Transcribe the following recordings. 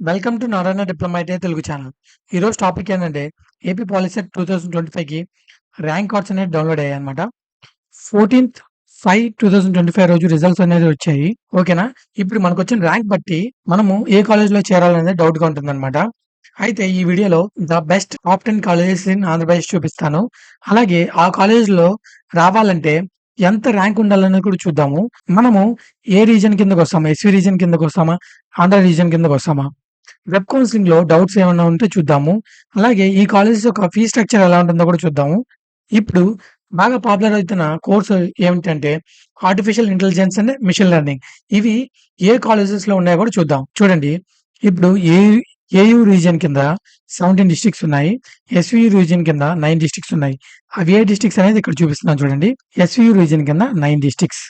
Welcome to Narayana diploma ITI Telugu channel. ఈరోజు topic ఏంటంటే AP POLYCET 2025కి rank cards అనేది download అయ్యాయి అనమాట. 14/5/2025 రోజు రిజల్ట్స్ అనేది వచ్చాయి. ఓకేనా? ఇప్పుడు మనకు వచ్చిన ర్యాంక్ బట్టి మనము ఏ కాలేజ్లో చేరాలనేది డౌట్గా ఉంటుందన్నమాట. అయితే ఈ వీడియోలో the best top 10 colleges in Andhra Pradesh చూపిస్తాను. అలాగే ఆ కాలేజ్లో రావాలంటే ఎంత ర్యాంక్ ఉండాలనేది కూడా చూద్దాము. మనము ఏ రీజన్ కిందకు వస్తామా, ఎస్వి రీజన్ కిందకు వస్తామా, ఆంధ్ర రీజన్ కిందకు వస్తామా, వెబ్ కౌన్సిలింగ్‌లో డౌట్స్ ఏమన్నా ఉంటే చూద్దాము. అలాగే ఈ కాలేజెస్ యొక్క ఫీ స్ట్రక్చర్ ఎలా ఉంటుందో కూడా చూద్దాము. ఇప్పుడు బాగా పాపులర్ అవుతున్న కోర్స్ ఏమిటంటే artificial intelligence and machine learning. ఇవి ఏ కాలేజెస్‌లో ఉన్నాయో కూడా చూద్దాం. చూడండి, ఇప్పుడు ఏయూ రీజియన్ కింద 17 డిస్ట్రిక్ట్స్ ఉన్నాయి. ఎస్‌వియు రీజియన్ కింద 9 డిస్ట్రిక్ట్స్ ఉన్నాయి. అవి ఏ డిస్ట్రిక్ట్స్ అనేది ఇక్కడ చూపిస్తున్నాను చూడండి. ఎస్‌వియు రీజియన్ కింద 9 డిస్ట్రిక్ట్స్.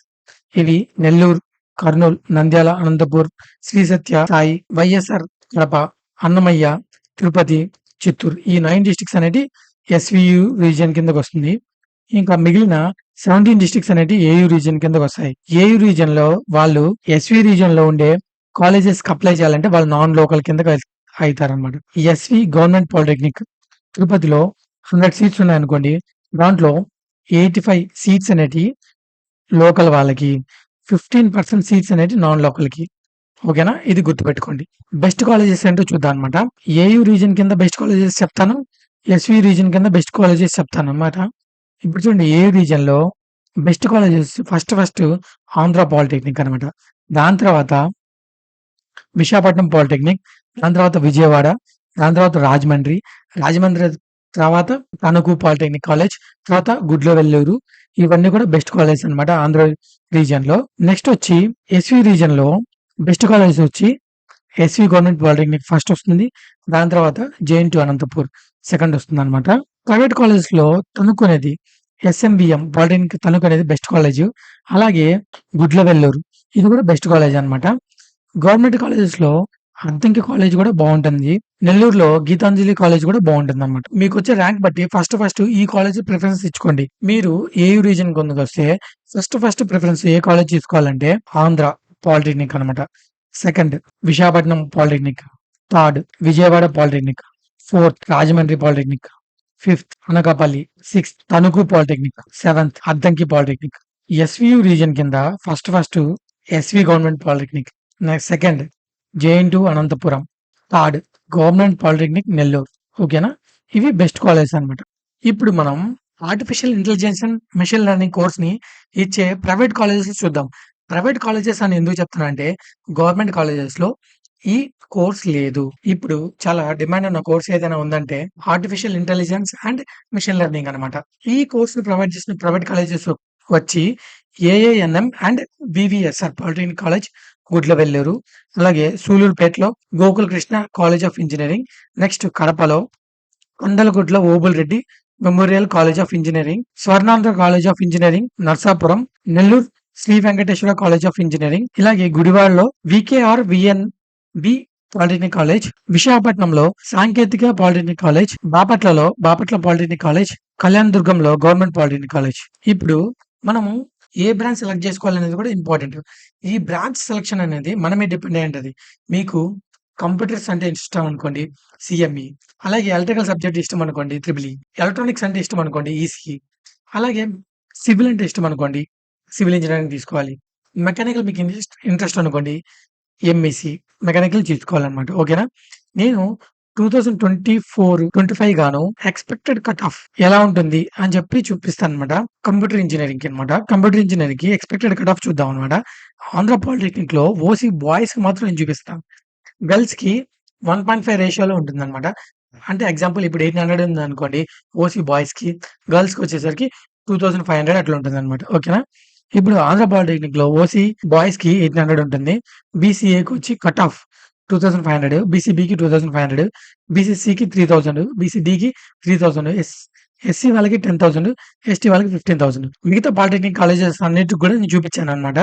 ఇవి నెల్లూరు, కర్నూలు, నంద్యాల, అనంతపూర్, శ్రీ సత్య సాయి, వైఎస్ఆర్ కడప, అన్నమయ్య, తిరుపతి, చిత్తూరు. ఈ 9 డిస్ట్రిక్ట్స్ అనేటి ఎస్‌వియు రీజియన్ కిందకి వస్తుంది. ఇంకా మిగిలిన 17 డిస్ట్రిక్ట్స్ అనేటి ఏయూ రీజియన్ కిందకి వస్తాయి. ఏయూ రీజియన్ లో వాళ్ళు ఎస్వి రీజియన్ లో ఉండే కాలేజెస్ కి అప్లై చేయాలంటే వాళ్ళు నాన్ లోకల్ కిందకి అవుతారనమాట. ఎస్వి గవర్నమెంట్ పాలిటెక్నిక్ తిరుపతిలో 100 సీట్స్ ఉన్నాయనుకోండి, దాంట్లో 85 సీట్స్ అనేటి లోకల్ వాళ్ళకి, 15% సీట్స్ అనేటి నాన్ లోకల్ కి. ఓకేనా? ఇది గుర్తుపెట్టుకోండి. బెస్ట్ కాలేజెస్ ఏంటో చూద్దాం అనమాట. ఏయూ రీజియన్ కింద బెస్ట్ కాలేజెస్ చెప్తాను, ఎస్వి రీజియన్ కింద బెస్ట్ కాలేజెస్ చెప్తాను అనమాట. ఇప్పుడు చూడండి, ఏయూ రీజియన్ లో best colleges first Andhra polytechnic అనమాట. దాని తర్వాత విశాఖపట్నం పాలిటెక్నిక్, దాని తర్వాత విజయవాడ, దాని తర్వాత రాజమండ్రి తర్వాత తణుకు పాలిటెక్నిక్ కాలేజ్, తర్వాత గుడ్లవెల్లూరు. ఇవన్నీ కూడా బెస్ట్ కాలేజ్ అనమాట ఆంధ్ర రీజియన్ లో. నెక్స్ట్ వచ్చి ఎస్వి రీజియన్ లో బెస్ట్ కాలేజ్ వచ్చి ఎస్వి గవర్నమెంట్ పాలిటెక్నిక్ ఫస్ట్ వస్తుంది. దాని తర్వాత జేఎన్‌టీ అనంతపూర్ సెకండ్ వస్తుంది అనమాట. ప్రైవేట్ కాలేజ్ లో తణుకు అనేది ఎస్ఎంబిఎం పాలిటెక్నిక్ తణుకు అనేది బెస్ట్ కాలేజ్. అలాగే గుడ్లవెల్లూరు ఇది కూడా బెస్ట్ కాలేజ్ అనమాట. గవర్నమెంట్ కాలేజెస్ లో అద్దంకి కాలేజ్ కూడా బాగుంటుంది. నెల్లూరులో గీతాంజలి కాలేజ్ కూడా బాగుంటుంది అనమాట. మీకు వచ్చే ర్యాంక్ బట్టి ఫస్ట్ ఈ కాలేజ్ ప్రిఫరెన్స్ ఇచ్చుకోండి. మీరు ఏయూ రీజన్ కిందకి వస్తే ఫస్ట్ ప్రిఫరెన్స్ ఏ కాలేజ్ తీసుకోవాలంటే ఆంధ్ర పాలిటెక్నిక్ అనమాట. Second Visakhapatnam polytechnic, third Vijayawada polytechnic, fourth Rajahmundry polytechnic, fifth Anakapalli, sixth Tanuku polytechnic, seventh Addanki polytechnic. SVU region కింద first SV government polytechnic, next second JNTU Anantapuram, third government polytechnic Nellore. ఓకేనా? ఇవి బెస్ట్ కాలేజెస్ అనమాట. ఇప్పుడు మనం artificial intelligence and machine learning course ని ఇచ్చే private colleges చూద్దాం. Private colleges అని ఎందుకు చెప్తున్నా అంటే గవర్నమెంట్ కాలేజెస్ లో ఈ కోర్స్ లేదు. ఇప్పుడు చాలా డిమాండ్ ఉన్న కోర్స్ ఏదైనా ఉందంటే artificial intelligence and machine learning అనమాట. ఈ కోర్స్ ని ప్రొవైడ్ చేసిన ప్రైవేట్ కాలేజెస్ వచ్చి AINM and VVSR polytechnic college Gudlavalleru, అలాగే సూలూరుపేటలో Gokula Krishna college of engineering, next కడపలో Kondalagudla Obul Reddy memorial college of engineering, Swarnandhra college of engineering Narsapuram, Nellore Sri Venkateswara college of engineering, ఇలాగే గుడివాడలో VKR VN B polytechnic college, విశాఖపట్నంలో Sanketika polytechnic college, Bapatla polytechnic college, కళ్యాణదుర్గంలో government polytechnic college. ఇప్పుడు మనము ఏ branch select చేసుకోవాలనేది కూడా ఇంపార్టెంట్. ఈ బ్రాంచ్ సెలక్షన్ అనేది మనమే డిపెండ్ అయి ఉంటది. మీకు కంప్యూటర్స్ అంటే ఇష్టం అనుకోండి, సిఎంఈ. అలాగే ఎలక్ట్రికల్ సబ్జెక్ట్ ఇష్టం అనుకోండి, ట్రిపుల్ ఈ. ఎలక్ట్రానిక్స్ అంటే ఇష్టం అనుకోండి, ఈసీఈ. అలాగే సివిల్ అంటే ఇష్టం అనుకోండి, సివిల్ ఇంజనీరింగ్ తీసుకోవాలి. మెకానికల్ మీకు ఇంట్రెస్ట్ అనుకోండి, ఎంఈసీ మెకానికల్ తీసుకోవాలన్నమాట. ఓకేనా? నేను 2024-25 గాను ఎక్స్పెక్టెడ్ కట్ ఆఫ్ ఎలా ఉంటుంది అని చెప్పి చూపిస్తాను అనమాట. కంప్యూటర్ ఇంజనీరింగ్ కి అనమాట. కంప్యూటర్ ఇంజనీరింగ్ కి ఎక్స్పెక్టెడ్ కట్ ఆఫ్ చూద్దాం అనమాట. ఆంధ్ర పాలిటెక్నిక్ లో ఓసీ బాయ్స్ కి మాత్రం నేను చూపిస్తాను. గర్ల్స్ కి 1.5 రేషియోలో ఉంటుంది అనమాట. అంటే ఎగ్జాంపుల్ ఇప్పుడు 800 ఉంది అనుకోండి ఓసీ బాయ్స్ కి, గర్ల్స్ కి వచ్చేసరికి 2500 అట్లా ఉంటుంది అనమాట. ఓకేనా? ఇప్పుడు ఆంధ్ర పాలిటెక్నిక్ లో ఓసీ బాయ్స్ కి 800 ఉంటుంది. బీసీఏకి వచ్చి కట్ ఆఫ్ 2500, బీసీబీకి 2500, బీసీసీకి 3000, బీసీడీకి 3000, ఎస్సీ వాళ్ళకి 10,000, ఎస్టీ వాళ్ళకి 15,000. మిగతా పాలిటెక్నిక్ కాలేజెస్ అన్నిటికి కూడా నేను చూపించాను అనమాట.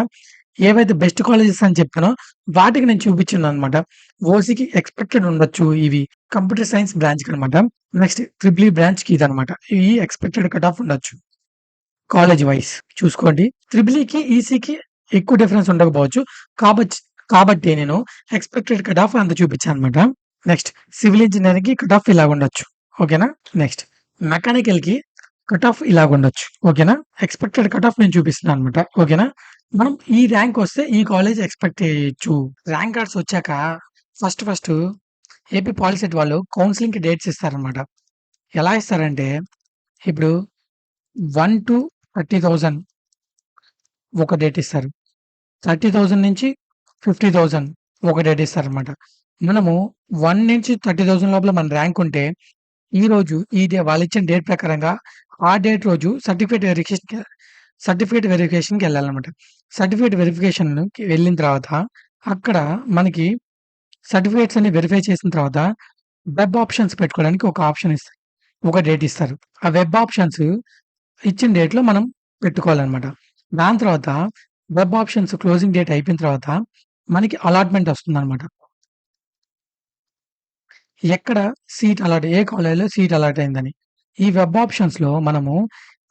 ఏవైతే బెస్ట్ కాలేజెస్ అని చెప్పానో వాటికి నేను చూపించాను అనమాట. ఓసీకి ఎక్స్పెక్టెడ్ ఉండొచ్చు ఇవి. కంప్యూటర్ సైన్స్ బ్రాంచ్ కి అనమాట. నెక్స్ట్ ట్రిపుల్ ఈ బ్రాంచ్ కి ఇది అనమాట. ఈ ఎక్స్పెక్టెడ్ కట్ ఆఫ్ ఉండొచ్చు. కాలేజ్ వైస్ చూసుకోండి. ట్రిపుల్ ఈకి ఈసీకి ఎక్కువ డిఫరెన్స్ ఉండకపోవచ్చు. కాబట్టి నేను ఎక్స్‌పెక్టెడ్ కట్ ఆఫ్ అంత చూపించానన్నమాట. నెక్స్ట్ సివిల్ ఇంజినీరింగ్‌కి కట్ ఆఫ్ ఇలాగుండొచ్చు. ఓకేనా? నెక్స్ట్ మెకానికల్‌కి కట్ ఆఫ్ ఇలాగుండొచ్చు. ఓకేనా? ఎక్స్‌పెక్టెడ్ కట్ ఆఫ్ నేను చూపిస్తున్నానన్నమాట. ఓకేనా? మనం ఈ ర్యాంక్ వస్తే ఈ కాలేజ్ ఎక్స్‌పెక్ట్ చేయొచ్చు. ర్యాంక్ కార్డ్స్ వచ్చాక ఫస్ట్ ఏపీ పాలిసెట్ వాళ్ళు కౌన్సెలింగ్‌కి డేట్స్ ఇస్తారన్నమాట. ఎలా ఇస్తారంటే ఇప్పుడు 1-30,000 ఒక డేట్ ఇస్తారు. 30,000 నుంచి 50,000 ఒక డేట్ ఇస్తారన్నమాట. మనము 1-30,000 లోపల మన ర్యాంక్ ఉంటే ఈరోజు ఈ డే వాళ్ళిచ్చిన డేట్ ప్రకారంగా ఆ డేట్ రోజు సర్టిఫికేట్ వెరిఫికేషన్‌కెళ్ళాలన్నమాట. సర్టిఫికేట్ వెరిఫికేషన్‌కి వెళ్ళిన తర్వాత అక్కడ మనకి సర్టిఫికేట్స్ అన్ని వెరిఫై చేసిన తర్వాత వెబ్ ఆప్షన్స్ పెట్టుకోవడానికి ఒక ఆప్షన్ ఇస్తారు. ఒక డేట్ ఇస్తారు. ఆ వెబ్ ఆప్షన్స్ ఇచ్చిన డేట్‌లో మనం పెట్టుకోవాలన్నమాట. దాని తర్వాత వెబ్ ఆప్షన్స్ క్లోజింగ్ డేట్ అయిపోయిన తర్వాత మనకి అలాట్‌మెంట్ వస్తుందన్నమాట. ఎక్కడ సీట్ అలాట్ ఏ కాలేజ్‌లో సీట్ అలాట్ అయిందని. ఈ వెబ్ ఆప్షన్స్‌లో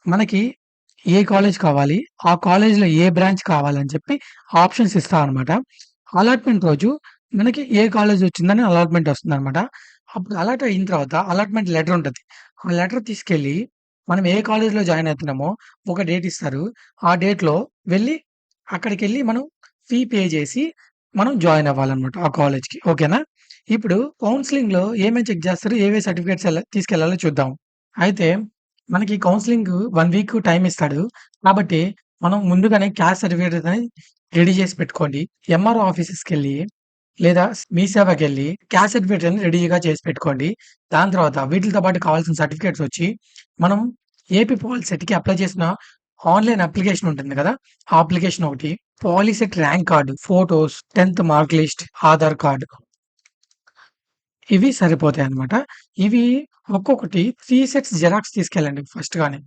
మనకి ఏ కాలేజ్ కావాలి, ఆ కాలేజ్‌లో ఏ బ్రాంచ్ కావాలని చెప్పి ఆప్షన్స్ ఇస్తామన్నమాట. అలాట్‌మెంట్ రోజు మనకి ఏ కాలేజ్ వచ్చిందని అలాట్‌మెంట్ వస్తుందన్నమాట. అప్పుడు అలాట్ అయిన తర్వాత అలాట్‌మెంట్ లెటర్ ఉంటది. ఆ లెటర్ తీసుకెళ్ళి మనం ఏ కాలేజ్‌లో జాయిన్ అవుతున్నామో ఒక డేట్ ఇస్తారు. ఆ డేట్‌లో వెళ్ళి అక్కడికెళ్ళి మనం ఫీ పే చేసి మనం జాయిన్ అవ్వాలన్నమాట ఆ కాలేజ్‌కి. ఓకేనా? ఇప్పుడు కౌన్సెలింగ్‌లో ఏమేం చెక్ జేస్తారు? ఏవే సర్టిఫికేట్స్ తీసుకెళ్లాలో చూద్దాం. అయితే మనకి కౌన్సెలింగ్ 1 వీక్ టైమ్ ఇస్తాడు. కాబట్టి మనం ముందుగానే క్యాస్ట్ సర్టిఫికేట్ అనేది రెడీ చేసి పెట్టుకోండి. ఎంఆర్ఓ ఆఫీసెస్‌కెళ్ళి లేదా మీ సేవకెళ్ళి క్యాస్ట్ సర్టిఫికేట్ అనేది రెడీగా చేసి పెట్టుకోండి. దాని తర్వాత వీటిలతో పాటు కావాల్సిన సర్టిఫికేట్స్ వచ్చి మనం ఏపీ పాలిసెట్‌కి అప్లై చేసిన ఆన్‌లైన్ అప్లికేషన్ ఉంటుంది కదా! ఆ అప్లికేషన్ ఒకటి, పాలిసెట్ ర్యాంక్ కార్డ్, ఫోటోస్, 10థ్ మార్క్ లిస్ట్, ఆధార్ కార్డ్ ఇవి సరిపోతాయన్నమాట. ఇవి ఒక్కొక్కటి 3 సెట్స్ జిరాక్స్ తీసుకెళ్ళండి ఫస్ట్‌గానే.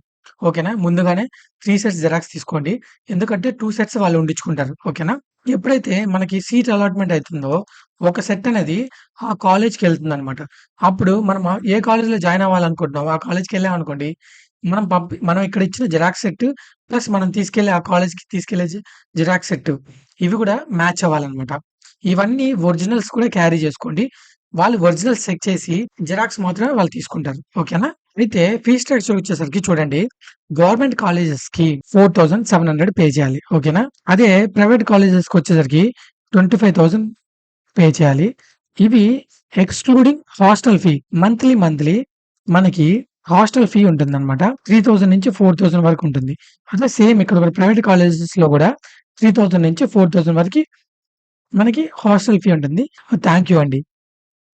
ఓకేనా? ముందుగానే 3 సెట్స్ జిరాక్స్ తీసుకోండి. ఎందుకంటే 2 సెట్స్ వాళ్ళు ఉండించుకుంటారు. ఓకేనా? ఎప్పుడైతే మనకి సీట్ అలాట్‌మెంట్ అయితుందో, ఒక సెట్ అనేది ఆ కాలేజ్‌కెళ్తుందన్నమాట. అప్పుడు మనం ఏ కాలేజ్‌లో జాయిన్ అవ్వాలనుకుంటున్నామో ఆ కాలేజ్‌కెళ్ళామనుకోండి, మనం ఇక్కడ ఇచ్చిన జిరాక్స్ సెట్ ప్లస్ మనం తీసుకెళ్ళే ఆ కాలేజ్‌కి తీసుకెళ్ళే జిరాక్స్ సెట్ ఇవి కూడా మ్యాచ్ అవ్వాలన్నమాట. ఇవన్నీ ఒరిజినల్స్ కూడా క్యారీ చేసుకోండి. వాళ్ళు ఒరిజినల్స్ చెక్ చేసి జిరాక్స్ మాత్రమే వాళ్ళు తీసుకుంటారు. ఓకేనా? అయితే ఫీ స్ట్రక్చర్ వచ్చేసరికి చూడండి. గవర్నమెంట్ కాలేజెస్‌కి 4,700 పే చేయాలి. ఓకేనా? అదే ప్రైవేట్ కాలేజెస్‌కొచ్చేసరికి 25,000 పే చేయాలి. ఇవి ఎక్స్‌క్లూడింగ్ హాస్టల్ ఫీ. మంత్లీ మనకి హాస్టల్ ఫీ ఉంటుందన్నమాట. 3,000-4,000 వరకు ఉంటుంది. అదే సేమ్ ఇక్కడ కూడా ప్రైవేట్ కాలేజెస్‌లో కూడా 3,000-4,000 వరకి మనకి హాస్టల్ ఫీ ఉంటుంది. థాంక్ యూ అండి.